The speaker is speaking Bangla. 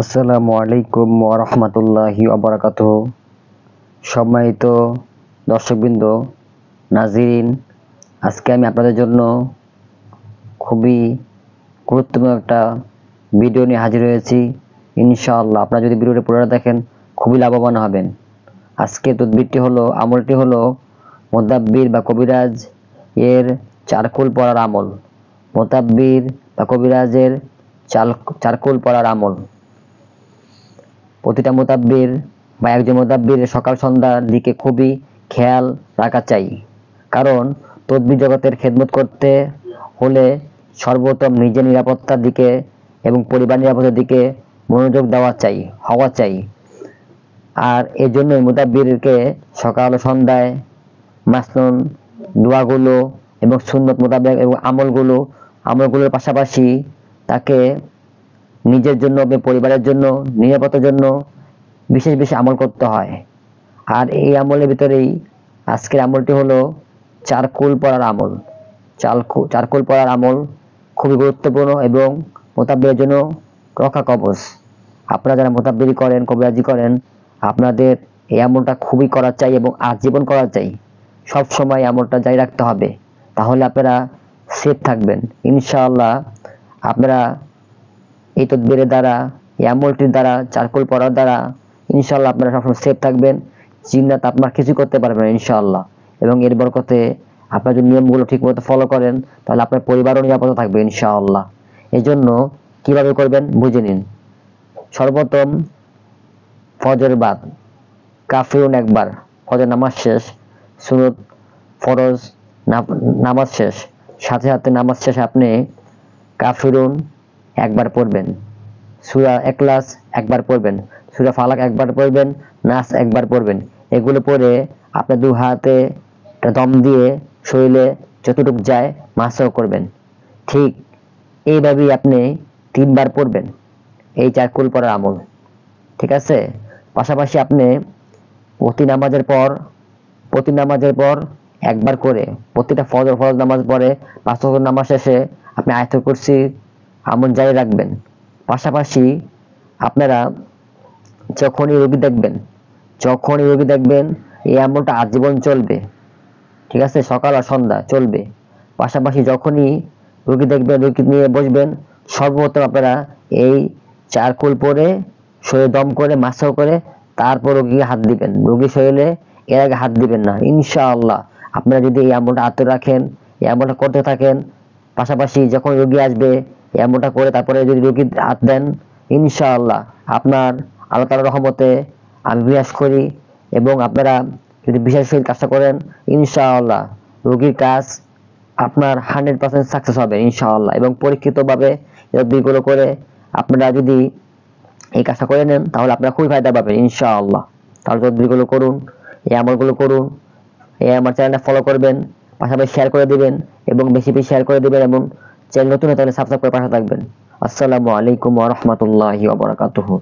আসসালামু আলাইকুম ওয়া রাহমাতুল্লাহি ওয়া বারাকাতুহু। সম্মানিত দর্শকবৃন্দ, নাজিরিন, আজকে আমি আপনাদের জন্য খুবই গুরুত্বপূর্ণ একটা ভিডিও নিয়ে হাজির হয়েছি। ইনশাআল্লাহ আপনারা যদি ভিডিওটা পুরো দেখেন খুবই লাভবান হবেন। আজকে তদবিরটি হলো, আমলটি হলো মুদাব্বির বা কবিরাজ এর চারকুল পড়ার আমল। মুদাব্বির বা কবিরাজের চারকুল পড়ার আমল। প্রতিটা মুতাব্বির বা একজন মুতাব্বির সকাল সন্ধ্যার দিকে খুবই খেয়াল রাখা চাই, কারণ তদবির জগতের খেদমত করতে হলে সর্বপ্রথম নিজের নিরাপত্তার দিকে এবং পরিবার নিরাপত্তার দিকে মনোযোগ হওয়া চাই। আর এই জন্যই মুতাব্বিরকে সকাল ও সন্ধ্যায় মাসনুন দোয়াগুলো এবং সুন্নত মোতাবেক এবং আমলগুলোর পাশাপাশি তাকে নিজের জন্য এবং পরিবারের জন্য নিরাপত্তার জন্য বিশেষ আমল করতে হয়। আর এই আমলের ভিতরেই আজকের আমলটি হলো চারকুল পড়ার আমল। চারকুল পড়ার আমল খুবই গুরুত্বপূর্ণ এবং মোতাব্বিরের জন্য রক্ষা কবচ। আপনারা যারা মোতাব্বিরি করেন, কবিরাজি করেন, আপনাদের এই আমলটা খুবই করা চাই এবং আজীবন করা চাই। সব সময় আমলটা জারি রাখতে হবে, তাহলে আপনারা সেফ থাকবেন ইনশাআল্লাহ। আপনারা এই তদবিরের দ্বারা, এই আমলটির দ্বারা, চারকুল পড়ার দ্বারা ইনশাআল্লাহ আপনারা সবসময় সেফ থাকবেন। জিন্নাত আপনার কিছু করতে পারবে না ইনশাআল্লাহ। এবং এর বরকতে আপনারা যদি নিয়মগুলো ঠিকমতো ফলো করেন, তাহলে আপনার পরিবারও নিরাপদ থাকবে ইনশাআল্লাহ। এই জন্য কিভাবে করবেন বুঝে নিন। সর্বপ্রথম ফজর বাদ কাফিরুন একবার, ফজর নামাজ শেষ, সুন্নত ফরজ নামাজ শেষ, সাথে সাথে নামাজ শেষে আপনি কাফিরুন একবার পড়বেন, সূরা ইখলাস একবার পড়বেন, সূরা ফালাক একবার পড়বেন, নাস একবার পড়বেন। এগুলো পড়ে আপনি দু হাতে দম দিয়ে শরীরে যতটুকু যায় মাসাও করবেন। ঠিক এইভাবেই আপনি 3 বার পড়বেন এই চারকুল পড়ার আমল, ঠিক আছে? পাশাপাশি আপনি প্রতি নামাজের পর একবার করে, প্রতিটা ফরজ নামাজ পরে 5 ওয়াক্ত নামাজ শেষে আপনি আয়াতুল কুরসি আমল জারি রাখবেন। পাশাপাশি আপনারা যখনই রোগী দেখবেন এই আমলটা আজীবন চলবে, ঠিক আছে? সকাল আর সন্ধ্যা চলবে। পাশাপাশি যখনই রোগী দেখবেন, রোগী নিয়ে বসবেন, সর্বপ্রথম আপনারা এই চারকুল পরে শরীরে দম করে মাসাও করে তারপর রোগীকে হাত দিবেন। রোগী শরীরে এর আগে হাত দিবেন না ইনশাআল্লাহ। আপনারা যদি এই আমলটা হাতে রাখেন, এই আমলটা করতে থাকেন, পাশাপাশি যখন রোগী আসবে এই আমলটা করে তারপরে যদি রোগী হাত দেন, ইনশাআল্লাহ আপনার আল্লাহ তাআলার রহমতে আমি বিশ্বাস করি, এবং আপনারা যদি বিশ্বাসের কাজটা করেন ইনশাআল্লাহ রোগীর কাজ আপনার 100% সাকসেস হবে ইনশাআল্লাহ। এবং পরীক্ষিতভাবে তদবিরগুলো করে আপনারা যদি এই কাজটা করে নেন, তাহলে আপনারা খুবই ফায়দা পাবেন ইনশাআল্লাহ। তাহলে তদবিরগুলো করুন, এই আমলগুলো করুন, এই আমার চ্যানেলটা ফলো করবেন, পাশাপাশি শেয়ার করে দিবেন এবং বেশি শেয়ার করে দিবেন, এবং চ্যানেল নতুন হলে সাবস্ক্রাইব করে পাশে থাকবেন। আসসালামু আলাইকুম ওয়া রাহমাতুল্লাহি ওয়া বারাকাতুহু।